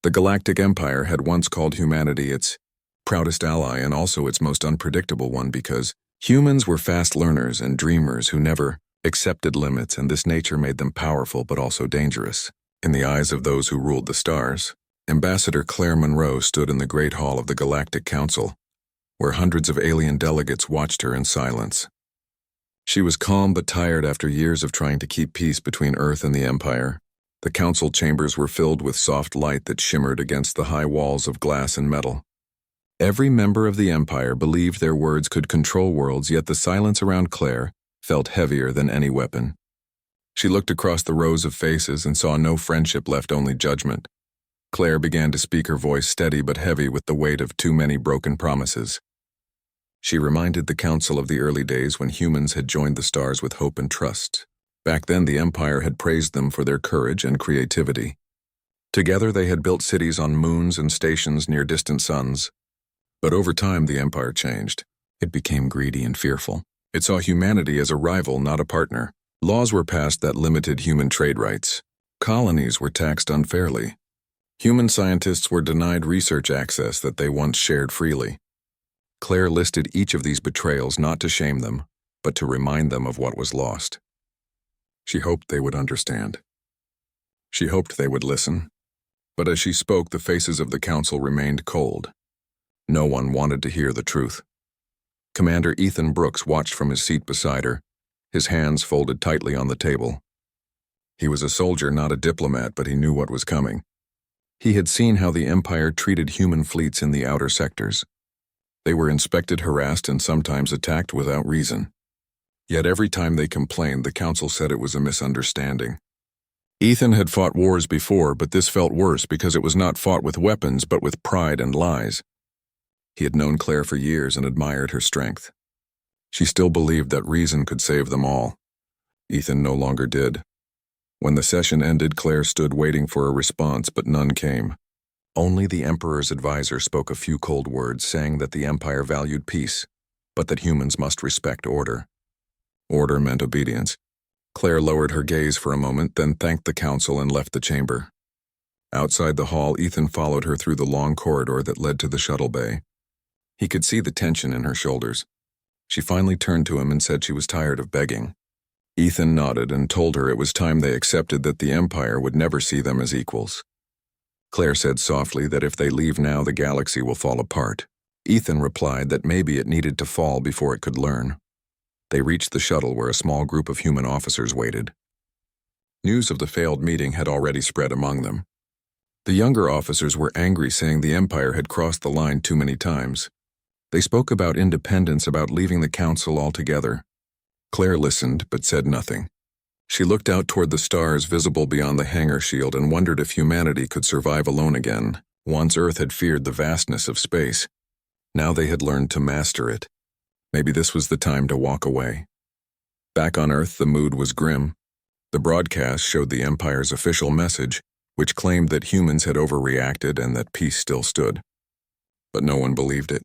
The Galactic Empire had once called humanity its proudest ally and also its most unpredictable one because humans were fast learners and dreamers who never accepted limits, and this nature made them powerful but also dangerous. In the eyes of those who ruled the stars, Ambassador Claire Monroe stood in the Great Hall of the Galactic Council, where hundreds of alien delegates watched her in silence. She was calm but tired after years of trying to keep peace between Earth and the Empire. The council chambers were filled with soft light that shimmered against the high walls of glass and metal. Every member of the Empire believed their words could control worlds, yet the silence around Claire felt heavier than any weapon. She looked across the rows of faces and saw no friendship left, only judgment. Claire began to speak, her voice steady but heavy with the weight of too many broken promises. She reminded the council of the early days when humans had joined the stars with hope and trust. Back then, the Empire had praised them for their courage and creativity. Together, they had built cities on moons and stations near distant suns. But over time, the Empire changed. It became greedy and fearful. It saw humanity as a rival, not a partner. Laws were passed that limited human trade rights. Colonies were taxed unfairly. Human scientists were denied research access that they once shared freely. Claire listed each of these betrayals not to shame them, but to remind them of what was lost. She hoped they would understand. She hoped they would listen. But as she spoke, the faces of the council remained cold. No one wanted to hear the truth. Commander Ethan Brooks watched from his seat beside her, his hands folded tightly on the table. He was a soldier, not a diplomat, but he knew what was coming. He had seen how the Empire treated human fleets in the outer sectors. They were inspected, harassed, and sometimes attacked without reason. Yet every time they complained, the council said it was a misunderstanding. Ethan had fought wars before, but this felt worse because it was not fought with weapons but with pride and lies. He had known Claire for years and admired her strength. She still believed that reason could save them all. Ethan no longer did. When the session ended, Claire stood waiting for a response, but none came. Only the Emperor's advisor spoke a few cold words, saying that the Empire valued peace, but that humans must respect order. Order meant obedience. Claire lowered her gaze for a moment, then thanked the council and left the chamber. Outside the hall, Ethan followed her through the long corridor that led to the shuttle bay. He could see the tension in her shoulders. She finally turned to him and said she was tired of begging. Ethan nodded and told her it was time they accepted that the Empire would never see them as equals. Claire said softly that if they leave now, the galaxy will fall apart. Ethan replied that maybe it needed to fall before it could learn. They reached the shuttle where a small group of human officers waited. News of the failed meeting had already spread among them. The younger officers were angry, saying the Empire had crossed the line too many times. They spoke about independence, about leaving the council altogether. Claire listened, but said nothing. She looked out toward the stars visible beyond the hangar shield and wondered if humanity could survive alone again. Once Earth had feared the vastness of space. Now they had learned to master it. Maybe this was the time to walk away. Back on Earth, the mood was grim. The broadcast showed the Empire's official message, which claimed that humans had overreacted and that peace still stood. But no one believed it.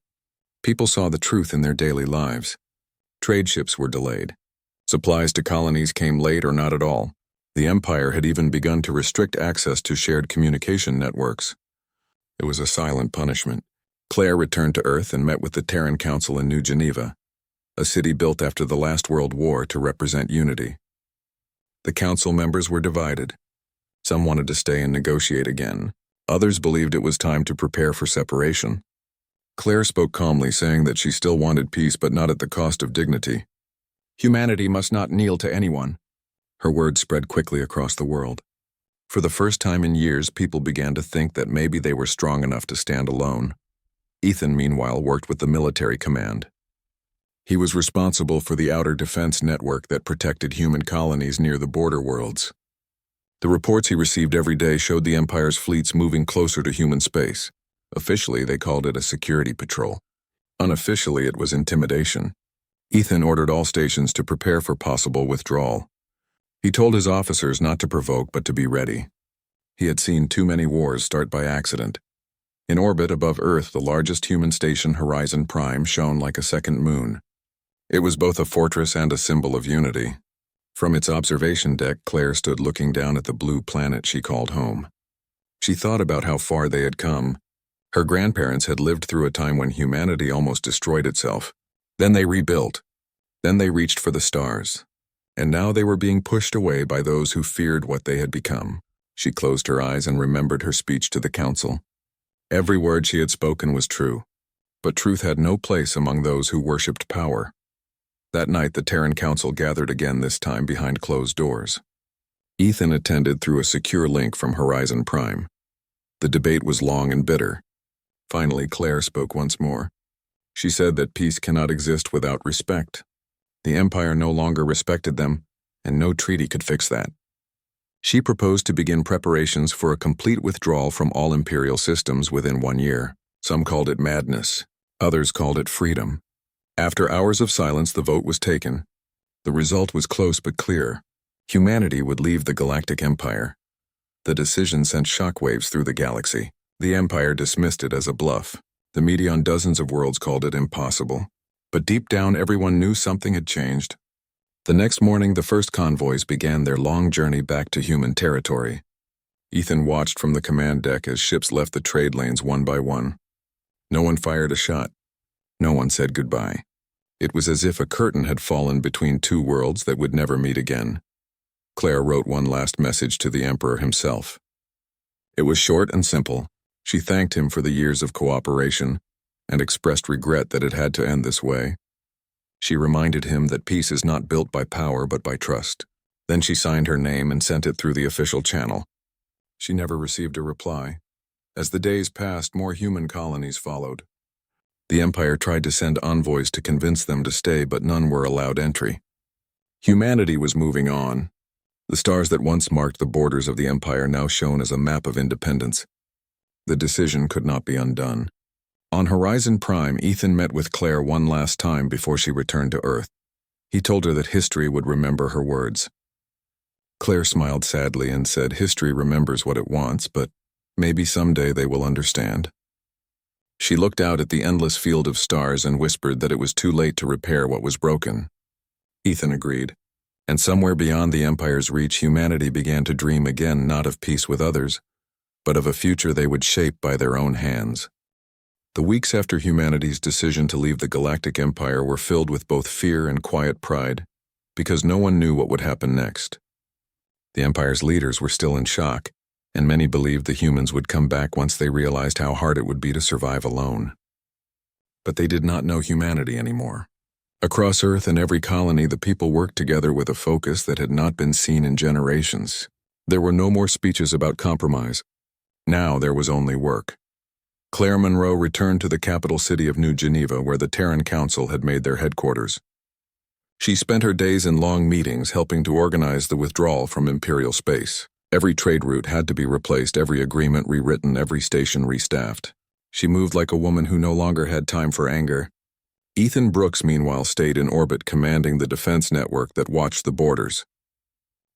People saw the truth in their daily lives. Trade ships were delayed. Supplies to colonies came late or not at all. The Empire had even begun to restrict access to shared communication networks. It was a silent punishment. Claire returned to Earth and met with the Terran Council in New Geneva, a city built after the last World War to represent unity. The council members were divided. Some wanted to stay and negotiate again. Others believed it was time to prepare for separation. Claire spoke calmly, saying that she still wanted peace, but not at the cost of dignity. Humanity must not kneel to anyone. Her words spread quickly across the world. For the first time in years, people began to think that maybe they were strong enough to stand alone. Ethan, meanwhile, worked with the military command. He was responsible for the outer defense network that protected human colonies near the border worlds. The reports he received every day showed the Empire's fleets moving closer to human space. Officially, they called it a security patrol. Unofficially, it was intimidation. Ethan ordered all stations to prepare for possible withdrawal. He told his officers not to provoke but to be ready. He had seen too many wars start by accident. In orbit above Earth, the largest human station, Horizon Prime, shone like a second moon. It was both a fortress and a symbol of unity. From its observation deck, Claire stood looking down at the blue planet she called home. She thought about how far they had come. Her grandparents had lived through a time when humanity almost destroyed itself. Then they rebuilt. Then they reached for the stars. And now they were being pushed away by those who feared what they had become. She closed her eyes and remembered her speech to the council. Every word she had spoken was true, but truth had no place among those who worshipped power. That night the Terran Council gathered again, this time behind closed doors. Ethan attended through a secure link from Horizon Prime. The debate was long and bitter. Finally, Claire spoke once more. She said that peace cannot exist without respect. The Empire no longer respected them, and no treaty could fix that. She proposed to begin preparations for a complete withdrawal from all Imperial systems within 1 year. Some called it madness. Others called it freedom. After hours of silence, the vote was taken. The result was close but clear. Humanity would leave the Galactic Empire. The decision sent shockwaves through the galaxy. The Empire dismissed it as a bluff. The media on dozens of worlds called it impossible. But deep down, everyone knew something had changed. The next morning, the first convoys began their long journey back to human territory. Ethan watched from the command deck as ships left the trade lanes one by one. No one fired a shot. No one said goodbye. It was as if a curtain had fallen between two worlds that would never meet again. Claire wrote one last message to the Emperor himself. It was short and simple. She thanked him for the years of cooperation and expressed regret that it had to end this way. She reminded him that peace is not built by power but by trust. Then she signed her name and sent it through the official channel. She never received a reply. As the days passed, more human colonies followed. The Empire tried to send envoys to convince them to stay, but none were allowed entry. Humanity was moving on. The stars that once marked the borders of the Empire now shone as a map of independence. The decision could not be undone. On Horizon Prime, Ethan met with Claire one last time before she returned to Earth. He told her that history would remember her words. Claire smiled sadly and said history remembers what it wants, but maybe someday they will understand. She looked out at the endless field of stars and whispered that it was too late to repair what was broken. Ethan agreed, and somewhere beyond the Empire's reach, humanity began to dream again, not of peace with others, but of a future they would shape by their own hands. The weeks after humanity's decision to leave the Galactic Empire were filled with both fear and quiet pride, because no one knew what would happen next. The Empire's leaders were still in shock, and many believed the humans would come back once they realized how hard it would be to survive alone. But they did not know humanity anymore. Across Earth and every colony, the people worked together with a focus that had not been seen in generations. There were no more speeches about compromise. Now there was only work. Claire Monroe returned to the capital city of New Geneva, where the Terran Council had made their headquarters. She spent her days in long meetings helping to organize the withdrawal from Imperial space. Every trade route had to be replaced, every agreement rewritten, every station restaffed. She moved like a woman who no longer had time for anger. Ethan Brooks, meanwhile, stayed in orbit, commanding the defense network that watched the borders.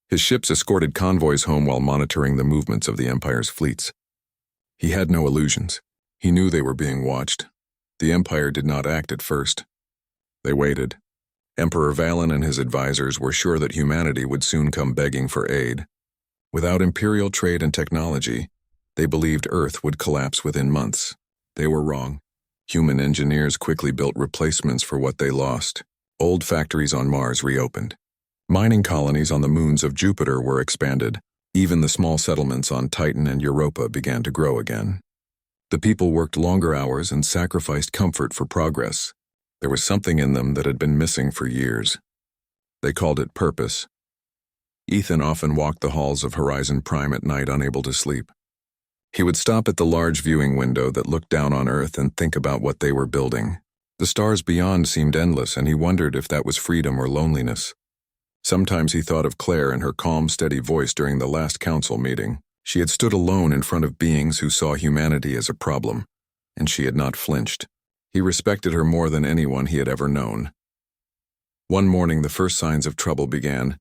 His ships escorted convoys home while monitoring the movements of the Empire's fleets. He had no illusions. He knew they were being watched. The Empire did not act at first. They waited. Emperor Valen and his advisors were sure that humanity would soon come begging for aid. Without Imperial trade and technology, they believed Earth would collapse within months. They were wrong. Human engineers quickly built replacements for what they lost. Old factories on Mars reopened. Mining colonies on the moons of Jupiter were expanded. Even the small settlements on Titan and Europa began to grow again. The people worked longer hours and sacrificed comfort for progress. There was something in them that had been missing for years. They called it purpose. Ethan often walked the halls of Horizon Prime at night, unable to sleep. He would stop at the large viewing window that looked down on Earth and think about what they were building. The stars beyond seemed endless, and he wondered if that was freedom or loneliness. Sometimes he thought of Claire and her calm, steady voice during the last council meeting. She had stood alone in front of beings who saw humanity as a problem, and she had not flinched. He respected her more than anyone he had ever known. One morning, the first signs of trouble began.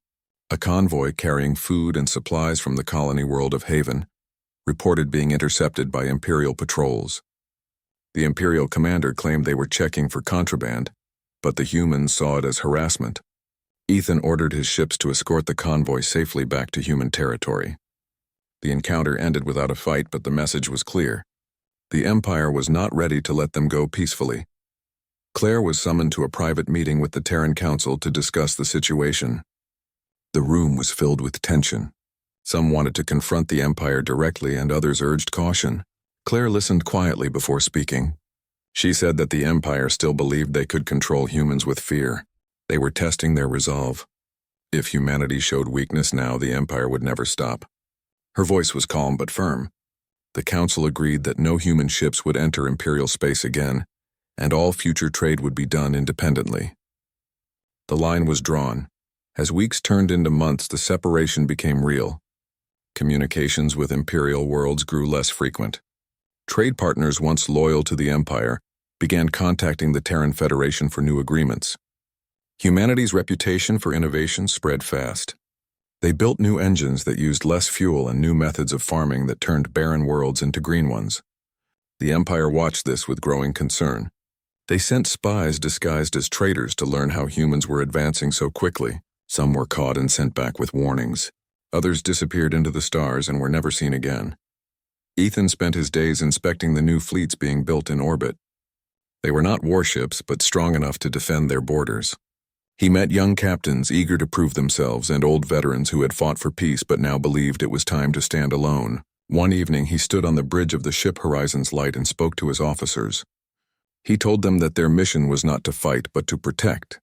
A convoy carrying food and supplies from the colony world of Haven reported being intercepted by Imperial patrols. The Imperial commander claimed they were checking for contraband, but the humans saw it as harassment. Ethan ordered his ships to escort the convoy safely back to human territory. The encounter ended without a fight, but the message was clear. The Empire was not ready to let them go peacefully. Claire was summoned to a private meeting with the Terran Council to discuss the situation. The room was filled with tension. Some wanted to confront the Empire directly and others urged caution. Claire listened quietly before speaking. She said that the Empire still believed they could control humans with fear. They were testing their resolve. If humanity showed weakness now, the Empire would never stop. Her voice was calm but firm. The Council agreed that no human ships would enter Imperial space again, and all future trade would be done independently. The line was drawn. As weeks turned into months, the separation became real. Communications with Imperial worlds grew less frequent. Trade partners once loyal to the Empire began contacting the Terran Federation for new agreements. Humanity's reputation for innovation spread fast. They built new engines that used less fuel and new methods of farming that turned barren worlds into green ones. The Empire watched this with growing concern. They sent spies disguised as traders to learn how humans were advancing so quickly. Some were caught and sent back with warnings. Others disappeared into the stars and were never seen again. Ethan spent his days inspecting the new fleets being built in orbit. They were not warships, but strong enough to defend their borders. He met young captains eager to prove themselves and old veterans who had fought for peace but now believed it was time to stand alone. One evening, he stood on the bridge of the ship Horizon's Light and spoke to his officers. He told them that their mission was not to fight but to protect.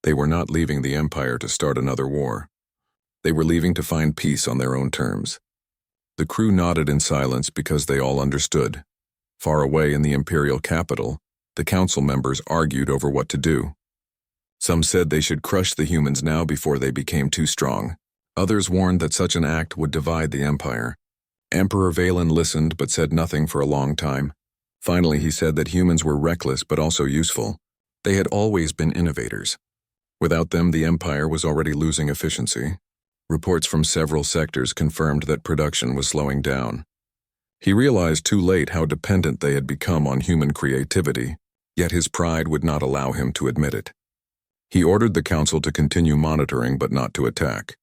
They were not leaving the Empire to start another war. They were leaving to find peace on their own terms. The crew nodded in silence because they all understood. Far away in the Imperial capital, the council members argued over what to do. Some said they should crush the humans now before they became too strong. Others warned that such an act would divide the Empire. Emperor Valen listened but said nothing for a long time. Finally, he said that humans were reckless but also useful. They had always been innovators. Without them, the Empire was already losing efficiency. Reports from several sectors confirmed that production was slowing down. He realized too late how dependent they had become on human creativity, yet his pride would not allow him to admit it. He ordered the council to continue monitoring but not to attack.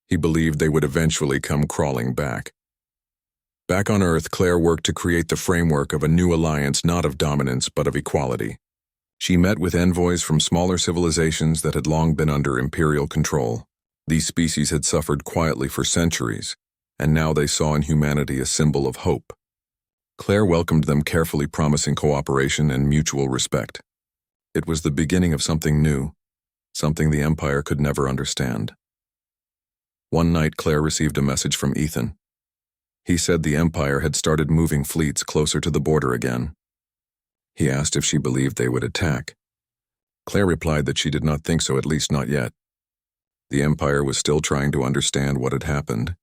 He believed they would eventually come crawling back. Back on Earth, Claire worked to create the framework of a new alliance not of dominance but of equality. She met with envoys from smaller civilizations that had long been under Imperial control. These species had suffered quietly for centuries, and now they saw in humanity a symbol of hope. Claire welcomed them carefully, promising cooperation and mutual respect. It was the beginning of something new, something the Empire could never understand. One night, Claire received a message from Ethan. He said the Empire had started moving fleets closer to the border again. He asked if she believed they would attack. Claire replied that she did not think so, at least not yet. The Empire was still trying to understand what had happened.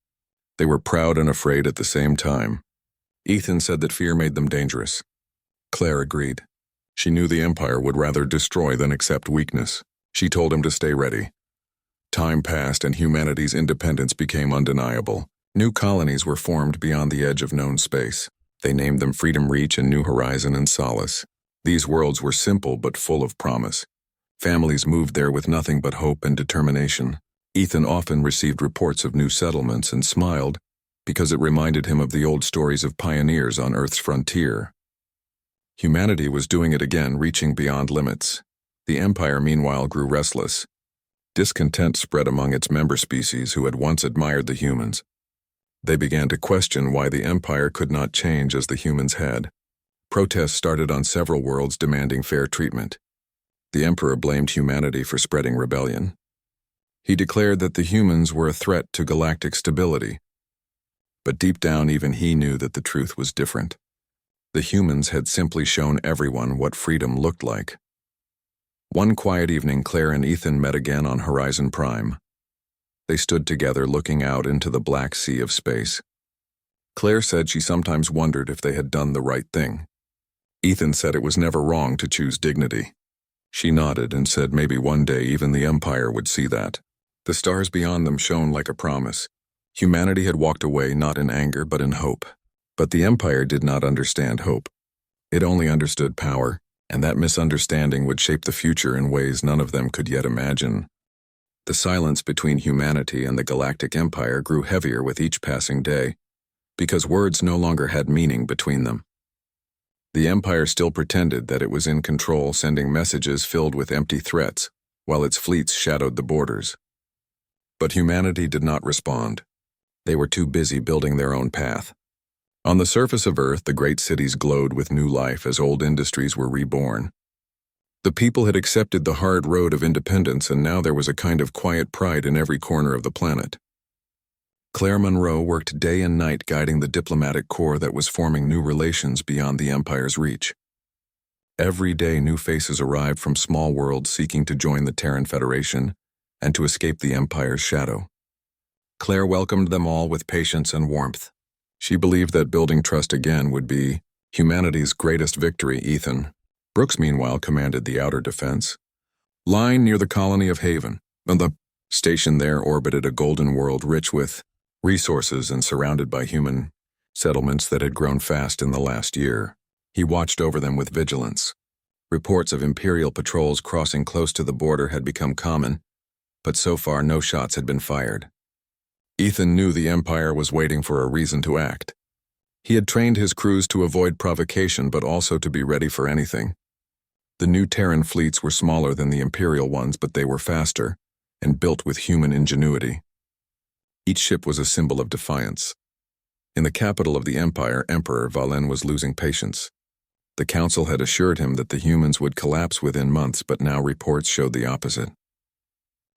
They were proud and afraid at the same time. Ethan said that fear made them dangerous. Claire agreed. She knew the Empire would rather destroy than accept weakness. She told him to stay ready. Time passed and humanity's independence became undeniable. New colonies were formed beyond the edge of known space. They named them Freedom Reach and New Horizon and Solace. These worlds were simple but full of promise. Families moved there with nothing but hope and determination. Ethan often received reports of new settlements and smiled because it reminded him of the old stories of pioneers on Earth's frontier. Humanity was doing it again, reaching beyond limits. The Empire, meanwhile, grew restless. Discontent spread among its member species who had once admired the humans. They began to question why the Empire could not change as the humans had. Protests started on several worlds demanding fair treatment. The Emperor blamed humanity for spreading rebellion. He declared that the humans were a threat to galactic stability. But deep down, even he knew that the truth was different. The humans had simply shown everyone what freedom looked like. One quiet evening, Claire and Ethan met again on Horizon Prime. They stood together looking out into the black sea of space. Claire said she sometimes wondered if they had done the right thing. Ethan said it was never wrong to choose dignity. She nodded and said maybe one day even the Empire would see that. The stars beyond them shone like a promise. Humanity had walked away not in anger but in hope. But the Empire did not understand hope. It only understood power, and that misunderstanding would shape the future in ways none of them could yet imagine. The silence between humanity and the Galactic Empire grew heavier with each passing day. because words no longer had meaning between them. The Empire still pretended that it was in control, sending messages filled with empty threats, while its fleets shadowed the borders. But humanity did not respond. They were too busy building their own path. On the surface of Earth, the great cities glowed with new life as old industries were reborn. The people had accepted the hard road of independence, and now there was a kind of quiet pride in every corner of the planet. Claire Monroe worked day and night guiding the diplomatic corps that was forming new relations beyond the Empire's reach. Every day new faces arrived from small worlds seeking to join the Terran Federation and to escape the Empire's shadow. Claire welcomed them all with patience and warmth. She believed that building trust again would be humanity's greatest victory. Ethan Brooks, meanwhile, commanded the outer defense line near the colony of Haven. The station there orbited a golden world rich with resources and surrounded by human settlements that had grown fast in the last year. He watched over them with vigilance. Reports of Imperial patrols crossing close to the border had become common, but so far no shots had been fired. Ethan knew the Empire was waiting for a reason to act. He had trained his crews to avoid provocation, but also to be ready for anything. The new Terran fleets were smaller than the Imperial ones, but they were faster and built with human ingenuity. Each ship was a symbol of defiance. In the capital of the Empire, Emperor Valen was losing patience. The Council had assured him that the humans would collapse within months, but now reports showed the opposite.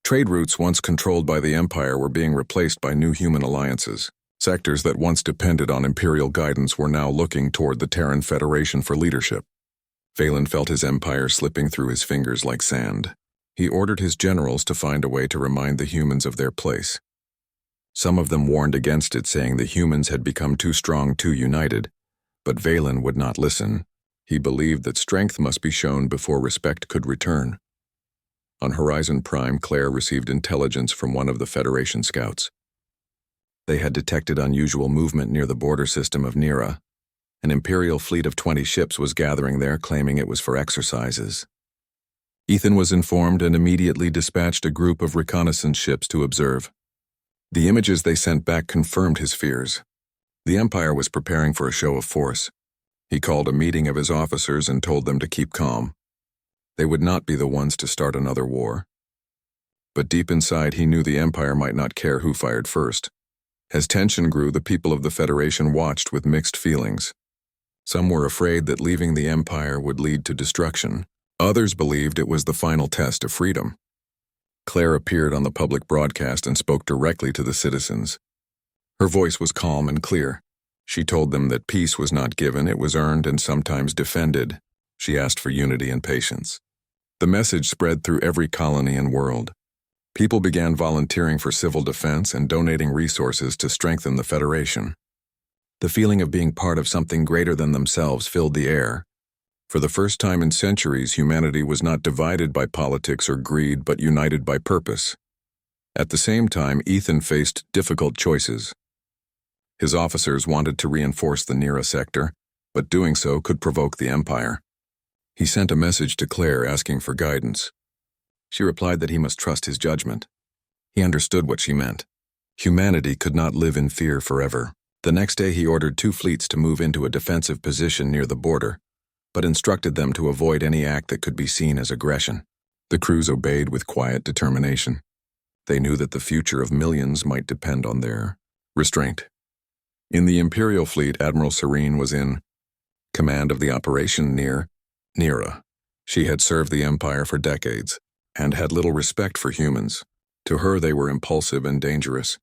Trade routes once controlled by the Empire were being replaced by new human alliances. Sectors that once depended on Imperial guidance were now looking toward the Terran Federation for leadership. Valen felt his empire slipping through his fingers like sand. He ordered his generals to find a way to remind the humans of their place. Some of them warned against it, saying the humans had become too strong, too united, but Valen would not listen. He believed that strength must be shown before respect could return. On Horizon Prime, Claire received intelligence from one of the Federation scouts. They had detected unusual movement near the border system of Nira. An Imperial fleet of 20 ships was gathering there, claiming it was for exercises. Ethan was informed and immediately dispatched a group of reconnaissance ships to observe. The images they sent back confirmed his fears. The Empire was preparing for a show of force. He called a meeting of his officers and told them to keep calm. They would not be the ones to start another war. But deep inside, he knew the Empire might not care who fired first. As tension grew, the people of the Federation watched with mixed feelings. Some were afraid that leaving the Empire would lead to destruction. Others believed it was the final test of freedom. Claire appeared on the public broadcast and spoke directly to the citizens. Her voice was calm and clear. She told them that peace was not given, it was earned and sometimes defended. She asked for unity and patience. The message spread through every colony and world. People began volunteering for civil defense and donating resources to strengthen the Federation. The feeling of being part of something greater than themselves filled the air. For the first time in centuries, humanity was not divided by politics or greed, but united by purpose. At the same time, Ethan faced difficult choices. His officers wanted to reinforce the Nira sector, but doing so could provoke the Empire. He sent a message to Claire asking for guidance. She replied that he must trust his judgment. He understood what she meant. Humanity could not live in fear forever. The next day he ordered 2 fleets to move into a defensive position near the border, but instructed them to avoid any act that could be seen as aggression. The crews obeyed with quiet determination. They knew that the future of millions might depend on their restraint. In the Imperial fleet, Admiral Serene was in command of the operation near Nira. She had served the Empire for decades and had little respect for humans. To her, they were impulsive and dangerous.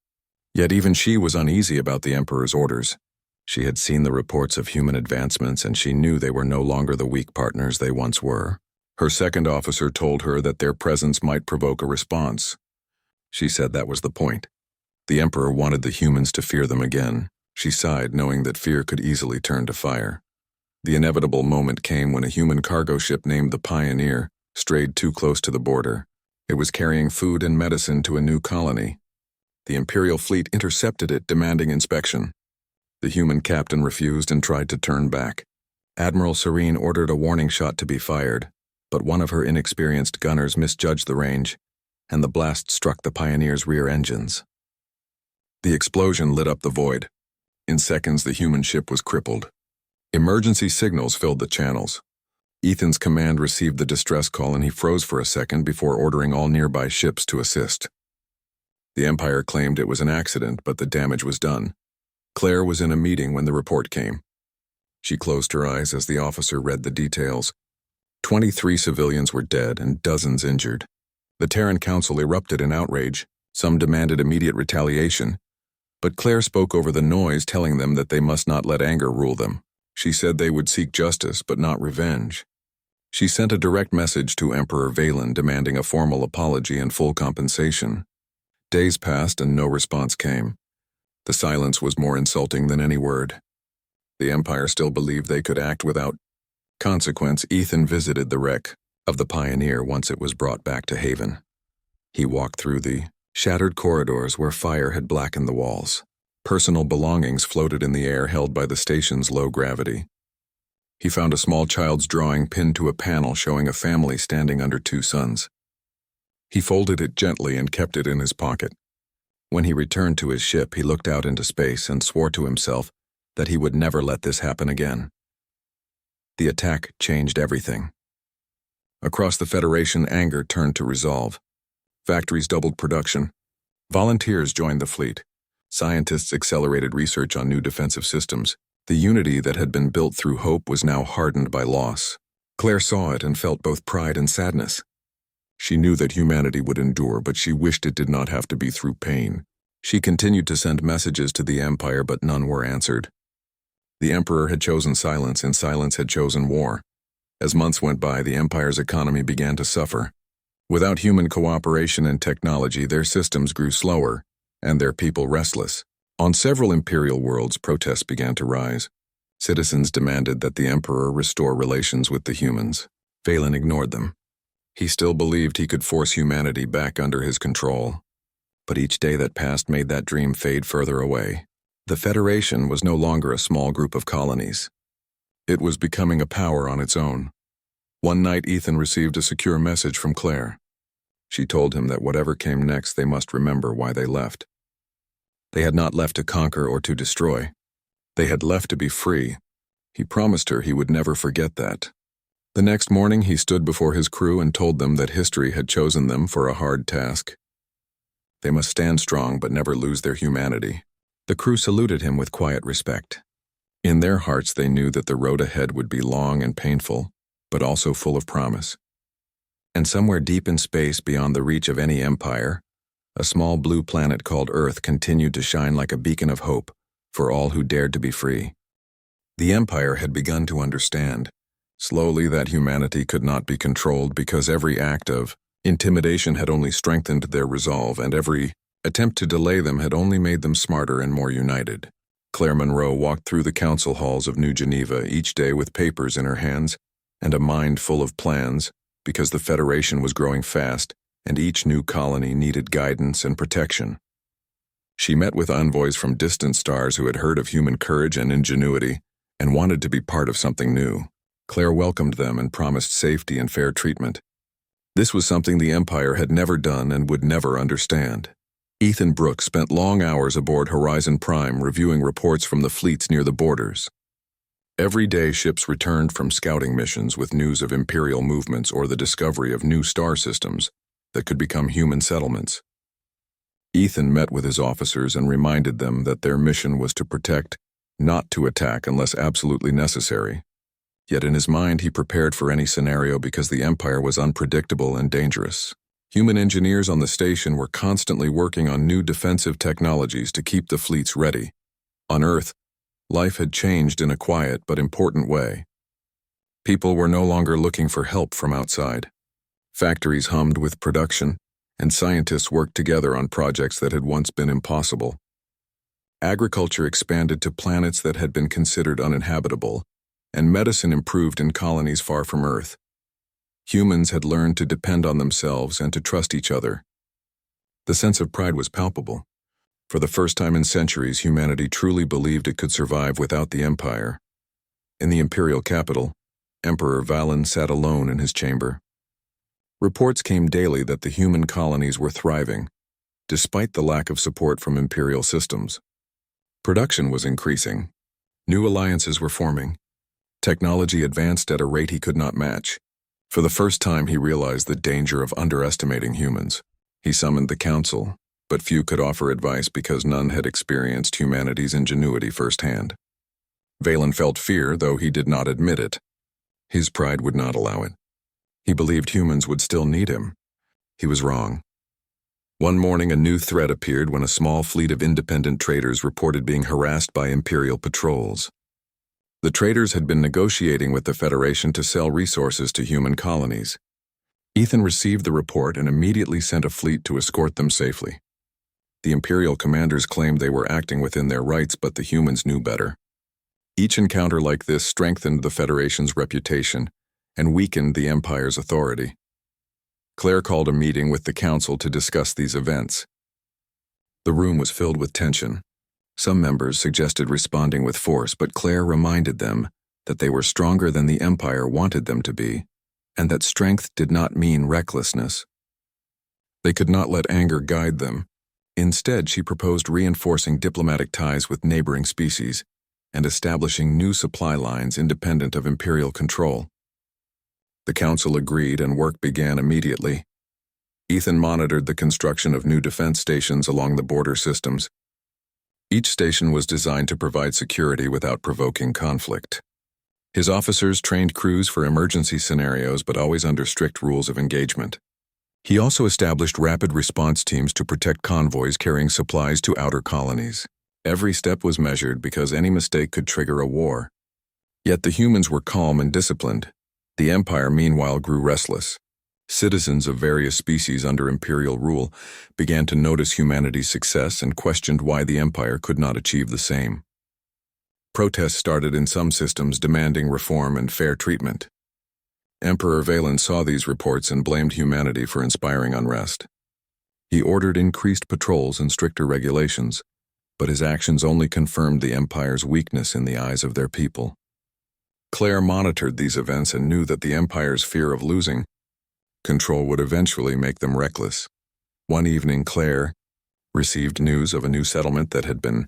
Yet even she was uneasy about the Emperor's orders. She had seen the reports of human advancements, and she knew they were no longer the weak partners they once were. Her second officer told her that their presence might provoke a response. She said that was the point. The Emperor wanted the humans to fear them again. She sighed, knowing that fear could easily turn to fire. The inevitable moment came when a human cargo ship named the Pioneer strayed too close to the border. It was carrying food and medicine to a new colony. The Imperial fleet intercepted it, demanding inspection. The human captain refused and tried to turn back. Admiral Serene ordered a warning shot to be fired, but one of her inexperienced gunners misjudged the range, and the blast struck the Pioneer's rear engines. The explosion lit up the void. In seconds, the human ship was crippled. Emergency signals filled the channels. Ethan's command received the distress call and he froze for a second before ordering all nearby ships to assist. The Empire claimed it was an accident, but the damage was done. Claire was in a meeting when the report came. She closed her eyes as the officer read the details. 23 civilians were dead and dozens injured. The Terran Council erupted in outrage. Some demanded immediate retaliation, but Claire spoke over the noise, telling them that they must not let anger rule them. She said they would seek justice, but not revenge. She sent a direct message to Emperor Valen demanding a formal apology and full compensation. Days passed and no response came. The silence was more insulting than any word. The Empire still believed they could act without consequence. Ethan visited the wreck of the Pioneer once it was brought back to Haven. He walked through the shattered corridors where fire had blackened the walls. Personal belongings floated in the air held by the station's low gravity. He found a small child's drawing pinned to a panel showing a family standing under two suns. He folded it gently and kept it in his pocket. When he returned to his ship, he looked out into space and swore to himself that he would never let this happen again. The attack changed everything. Across the Federation, anger turned to resolve. Factories doubled production. Volunteers joined the fleet. Scientists accelerated research on new defensive systems. The unity that had been built through hope was now hardened by loss. Claire saw it and felt both pride and sadness. She knew that humanity would endure, but she wished it did not have to be through pain. She continued to send messages to the Empire, but none were answered. The Emperor had chosen silence, and silence had chosen war. As months went by, the Empire's economy began to suffer. Without human cooperation and technology, their systems grew slower, and their people restless. On several Imperial worlds, protests began to rise. Citizens demanded that the Emperor restore relations with the humans. Valen ignored them. He still believed he could force humanity back under his control. But each day that passed made that dream fade further away. The Federation was no longer a small group of colonies. It was becoming a power on its own. One night, Ethan received a secure message from Claire. She told him that whatever came next, they must remember why they left. They had not left to conquer or to destroy. They had left to be free. He promised her he would never forget that. The next morning, he stood before his crew and told them that history had chosen them for a hard task. They must stand strong but never lose their humanity. The crew saluted him with quiet respect. In their hearts, they knew that the road ahead would be long and painful, but also full of promise. And somewhere deep in space beyond the reach of any empire, a small blue planet called Earth continued to shine like a beacon of hope for all who dared to be free. The Empire had begun to understand, slowly, that humanity could not be controlled because every act of intimidation had only strengthened their resolve, and every attempt to delay them had only made them smarter and more united. Claire Monroe walked through the council halls of New Geneva each day with papers in her hands and a mind full of plans, because the Federation was growing fast and each new colony needed guidance and protection. She met with envoys from distant stars who had heard of human courage and ingenuity and wanted to be part of something new. Claire welcomed them and promised safety and fair treatment. This was something the Empire had never done and would never understand. Ethan Brooks spent long hours aboard Horizon Prime reviewing reports from the fleets near the borders. Every day, ships returned from scouting missions with news of Imperial movements or the discovery of new star systems that could become human settlements. Ethan met with his officers and reminded them that their mission was to protect, not to attack unless absolutely necessary. Yet in his mind, he prepared for any scenario because the Empire was unpredictable and dangerous. Human engineers on the station were constantly working on new defensive technologies to keep the fleets ready. On Earth, life had changed in a quiet but important way. People were no longer looking for help from outside. Factories hummed with production, and scientists worked together on projects that had once been impossible. Agriculture expanded to planets that had been considered uninhabitable, and medicine improved in colonies far from Earth. Humans had learned to depend on themselves and to trust each other. The sense of pride was palpable. For the first time in centuries, humanity truly believed it could survive without the Empire. In the Imperial capital, Emperor Valen sat alone in his chamber. Reports came daily that the human colonies were thriving, despite the lack of support from Imperial systems. Production was increasing. New alliances were forming. Technology advanced at a rate he could not match. For the first time, he realized the danger of underestimating humans. He summoned the council, but few could offer advice because none had experienced humanity's ingenuity firsthand. Valen felt fear, though he did not admit it. His pride would not allow it. He believed humans would still need him. He was wrong. One morning, a new threat appeared when a small fleet of independent traders reported being harassed by Imperial patrols. The traders had been negotiating with the Federation to sell resources to human colonies. Ethan received the report and immediately sent a fleet to escort them safely. The Imperial commanders claimed they were acting within their rights, but the humans knew better. Each encounter like this strengthened the Federation's reputation and weakened the Empire's authority. Claire called a meeting with the Council to discuss these events. The room was filled with tension. Some members suggested responding with force, but Claire reminded them that they were stronger than the Empire wanted them to be, and that strength did not mean recklessness. They could not let anger guide them. Instead, she proposed reinforcing diplomatic ties with neighboring species and establishing new supply lines independent of Imperial control. The Council agreed and work began immediately. Ethan monitored the construction of new defense stations along the border systems. Each station was designed to provide security without provoking conflict. His officers trained crews for emergency scenarios, but always under strict rules of engagement. He also established rapid response teams to protect convoys carrying supplies to outer colonies. Every step was measured because any mistake could trigger a war. Yet the humans were calm and disciplined. The Empire, meanwhile, grew restless. Citizens of various species under Imperial rule began to notice humanity's success and questioned why the Empire could not achieve the same. Protests started in some systems demanding reform and fair treatment. Emperor Valen saw these reports and blamed humanity for inspiring unrest. He ordered increased patrols and stricter regulations, but his actions only confirmed the Empire's weakness in the eyes of their people. Claire monitored these events and knew that the Empire's fear of losing control would eventually make them reckless. One evening, Claire received news of a new settlement that had been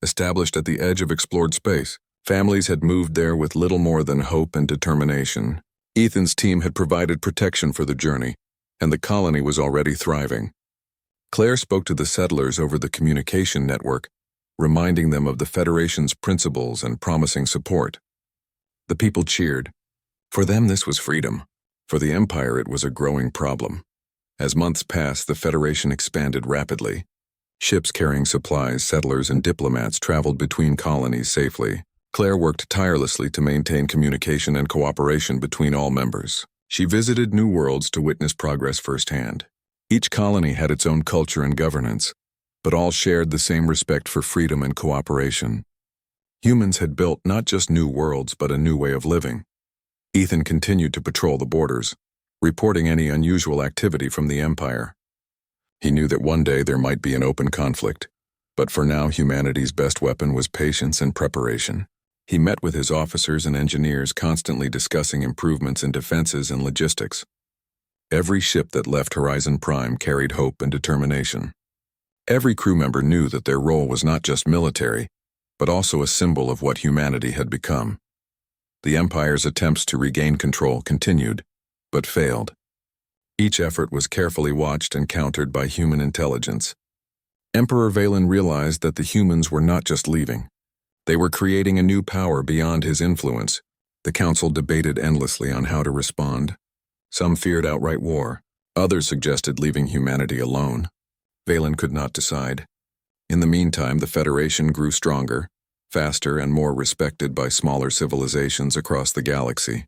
established at the edge of explored space. Families had moved there with little more than hope and determination. Ethan's team had provided protection for the journey, and the colony was already thriving. Claire spoke to the settlers over the communication network, reminding them of the Federation's principles and promising support. The people cheered. For them, this was freedom. For the Empire, it was a growing problem. As months passed, the Federation expanded rapidly. Ships carrying supplies, settlers, and diplomats traveled between colonies safely. Claire worked tirelessly to maintain communication and cooperation between all members. She visited new worlds to witness progress firsthand. Each colony had its own culture and governance, but all shared the same respect for freedom and cooperation. Humans had built not just new worlds, but a new way of living. Ethan continued to patrol the borders, reporting any unusual activity from the Empire. He knew that one day there might be an open conflict, but for now humanity's best weapon was patience and preparation. He met with his officers and engineers, constantly discussing improvements in defenses and logistics. Every ship that left Horizon Prime carried hope and determination. Every crew member knew that their role was not just military, but also a symbol of what humanity had become. The Empire's attempts to regain control continued, but failed. Each effort was carefully watched and countered by human intelligence. Emperor Valen realized that the humans were not just leaving. They were creating a new power beyond his influence. The Council debated endlessly on how to respond. Some feared outright war. Others suggested leaving humanity alone. Valen could not decide. In the meantime, the Federation grew stronger, faster, and more respected by smaller civilizations across the galaxy.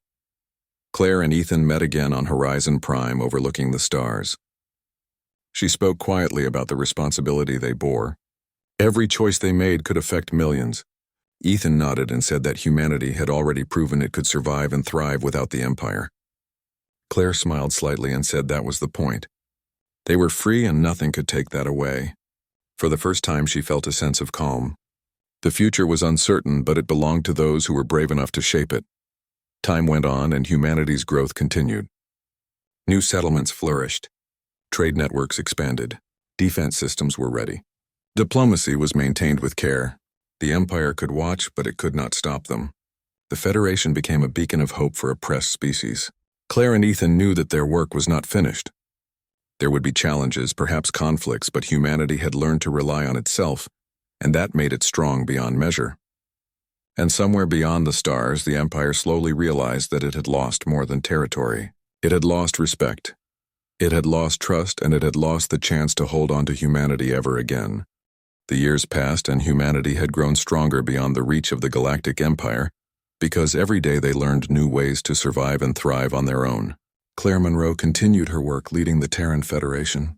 Claire and Ethan met again on Horizon Prime, overlooking the stars. She spoke quietly about the responsibility they bore. Every choice they made could affect millions. Ethan nodded and said that humanity had already proven it could survive and thrive without the Empire. Claire smiled slightly and said that was the point. They were free and nothing could take that away. For the first time, she felt a sense of calm. The future was uncertain, but it belonged to those who were brave enough to shape it. Time went on and humanity's growth continued. New settlements flourished. Trade networks expanded. Defense systems were ready. Diplomacy was maintained with care. The Empire could watch, but it could not stop them. The Federation became a beacon of hope for oppressed species. Claire and Ethan knew that their work was not finished. There would be challenges, perhaps conflicts, but humanity had learned to rely on itself, and that made it strong beyond measure. And somewhere beyond the stars, the Empire slowly realized that it had lost more than territory. It had lost respect. It had lost trust, and it had lost the chance to hold on to humanity ever again. The years passed, and humanity had grown stronger beyond the reach of the Galactic Empire, because every day they learned new ways to survive and thrive on their own. Claire Monroe continued her work leading the Terran Federation.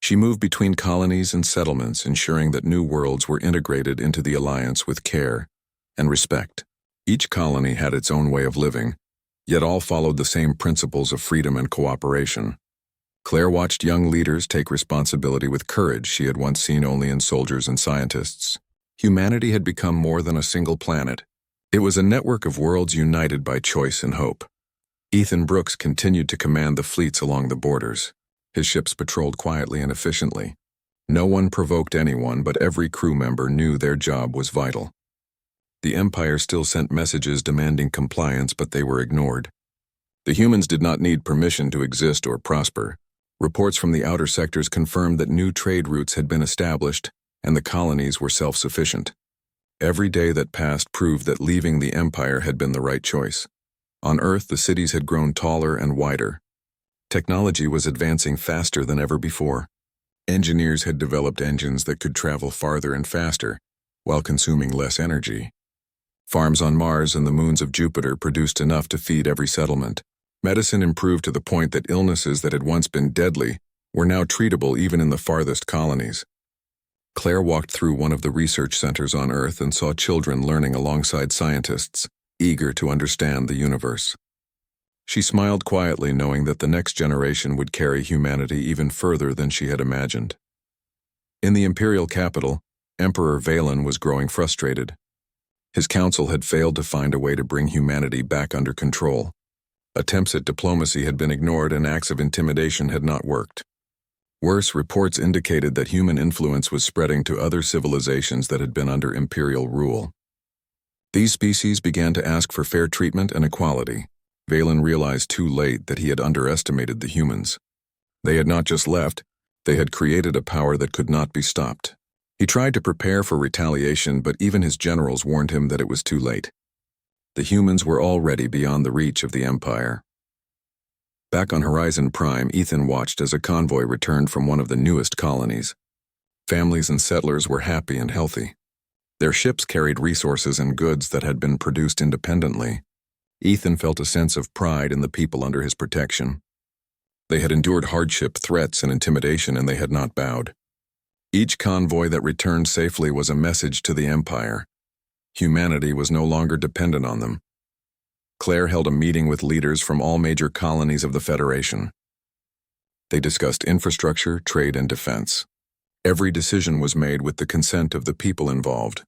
She moved between colonies and settlements, ensuring that new worlds were integrated into the alliance with care and respect. Each colony had its own way of living, yet all followed the same principles of freedom and cooperation. Claire watched young leaders take responsibility with courage she had once seen only in soldiers and scientists. Humanity had become more than a single planet. It was a network of worlds united by choice and hope. Ethan Brooks continued to command the fleets along the borders. His ships patrolled quietly and efficiently. No one provoked anyone, but every crew member knew their job was vital. The Empire still sent messages demanding compliance, but they were ignored. The humans did not need permission to exist or prosper. Reports from the outer sectors confirmed that new trade routes had been established, and the colonies were self-sufficient. Every day that passed proved that leaving the Empire had been the right choice. On Earth, the cities had grown taller and wider. Technology was advancing faster than ever before. Engineers had developed engines that could travel farther and faster, while consuming less energy. Farms on Mars and the moons of Jupiter produced enough to feed every settlement. Medicine improved to the point that illnesses that had once been deadly were now treatable even in the farthest colonies. Claire walked through one of the research centers on Earth and saw children learning alongside scientists, eager to understand the universe. She smiled quietly, knowing that the next generation would carry humanity even further than she had imagined. In the imperial capital, Emperor Valen was growing frustrated. His council had failed to find a way to bring humanity back under control. Attempts at diplomacy had been ignored, and acts of intimidation had not worked. Worse, reports indicated that human influence was spreading to other civilizations that had been under imperial rule. These species began to ask for fair treatment and equality. Valen realized too late that he had underestimated the humans. They had not just left, they had created a power that could not be stopped. He tried to prepare for retaliation, but even his generals warned him that it was too late. The humans were already beyond the reach of the Empire. Back on Horizon Prime, Ethan watched as a convoy returned from one of the newest colonies. Families and settlers were happy and healthy. Their ships carried resources and goods that had been produced independently. Ethan felt a sense of pride in the people under his protection. They had endured hardship, threats, and intimidation, and they had not bowed. Each convoy that returned safely was a message to the Empire. Humanity was no longer dependent on them. Claire held a meeting with leaders from all major colonies of the Federation. They discussed infrastructure, trade, and defense. Every decision was made with the consent of the people involved.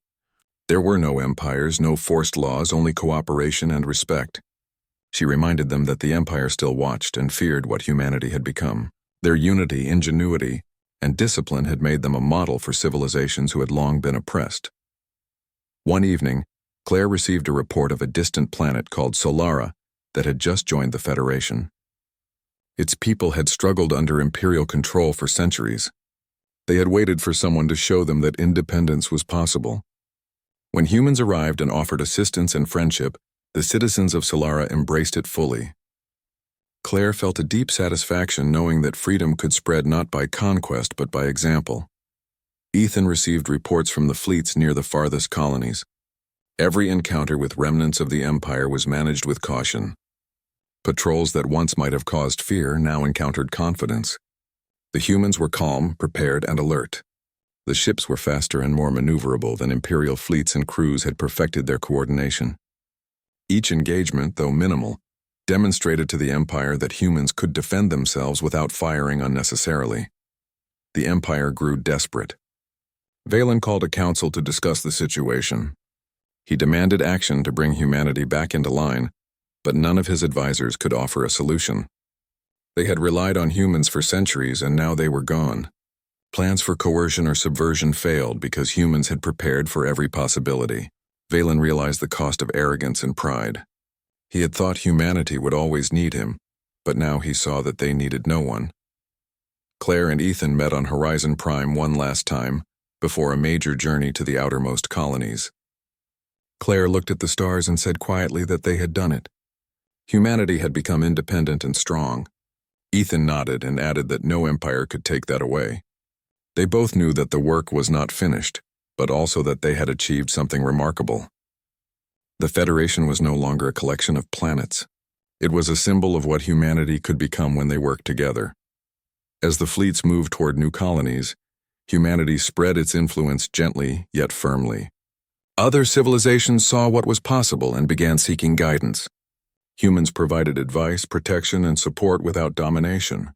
There were no empires, no forced laws, only cooperation and respect. She reminded them that the Empire still watched and feared what humanity had become. Their unity, ingenuity, and discipline had made them a model for civilizations who had long been oppressed. One evening, Claire received a report of a distant planet called Solara that had just joined the Federation. Its people had struggled under imperial control for centuries. They had waited for someone to show them that independence was possible. When humans arrived and offered assistance and friendship, the citizens of Solara embraced it fully. Claire felt a deep satisfaction knowing that freedom could spread not by conquest but by example. Ethan received reports from the fleets near the farthest colonies. Every encounter with remnants of the Empire was managed with caution. Patrols that once might have caused fear now encountered confidence. The humans were calm, prepared, and alert. The ships were faster and more maneuverable than Imperial fleets, and crews had perfected their coordination. Each engagement, though minimal, demonstrated to the Empire that humans could defend themselves without firing unnecessarily. The Empire grew desperate. Valen called a council to discuss the situation. He demanded action to bring humanity back into line, but none of his advisors could offer a solution. They had relied on humans for centuries, and now they were gone. Plans for coercion or subversion failed because humans had prepared for every possibility. Valen realized the cost of arrogance and pride. He had thought humanity would always need him, but now he saw that they needed no one. Claire and Ethan met on Horizon Prime one last time, before a major journey to the outermost colonies. Claire looked at the stars and said quietly that they had done it. Humanity had become independent and strong. Ethan nodded and added that no empire could take that away. They both knew that the work was not finished, but also that they had achieved something remarkable. The Federation was no longer a collection of planets. It was a symbol of what humanity could become when they worked together. As the fleets moved toward new colonies, humanity spread its influence gently yet firmly. Other civilizations saw what was possible and began seeking guidance. Humans provided advice, protection, and support without domination.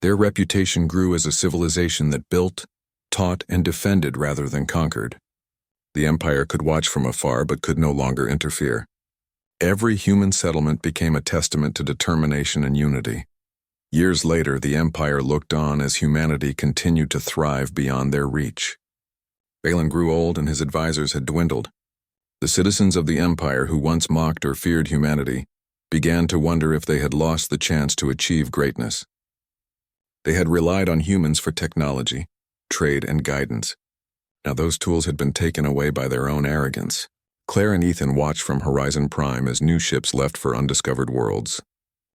Their reputation grew as a civilization that built, taught, and defended rather than conquered. The Empire could watch from afar but could no longer interfere. Every human settlement became a testament to determination and unity. Years later, the Empire looked on as humanity continued to thrive beyond their reach. Valen grew old and his advisors had dwindled. The citizens of the Empire who once mocked or feared humanity began to wonder if they had lost the chance to achieve greatness. They had relied on humans for technology, trade, and guidance. Now those tools had been taken away by their own arrogance. Claire and Ethan watched from Horizon Prime as new ships left for undiscovered worlds.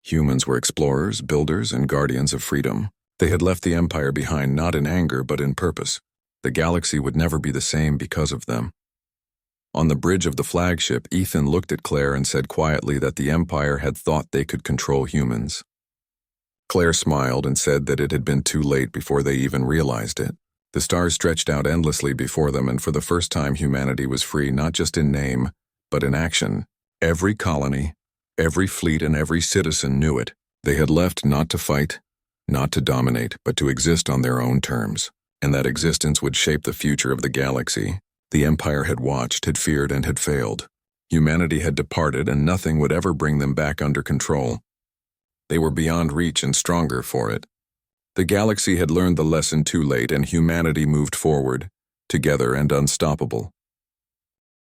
Humans were explorers, builders, and guardians of freedom. They had left the Empire behind not in anger but in purpose. The galaxy would never be the same because of them. On the bridge of the flagship, Ethan looked at Claire and said quietly that the Empire had thought they could control humans. Claire smiled and said that it had been too late before they even realized it. The stars stretched out endlessly before them, and for the first time humanity was free not just in name, but in action. Every colony, every fleet, and every citizen knew it. They had left not to fight, not to dominate, but to exist on their own terms. And that existence would shape the future of the galaxy. The Empire had watched, had feared, and had failed. Humanity had departed, and nothing would ever bring them back under control. They were beyond reach and stronger for it. The galaxy had learned the lesson too late, and humanity moved forward, together and unstoppable.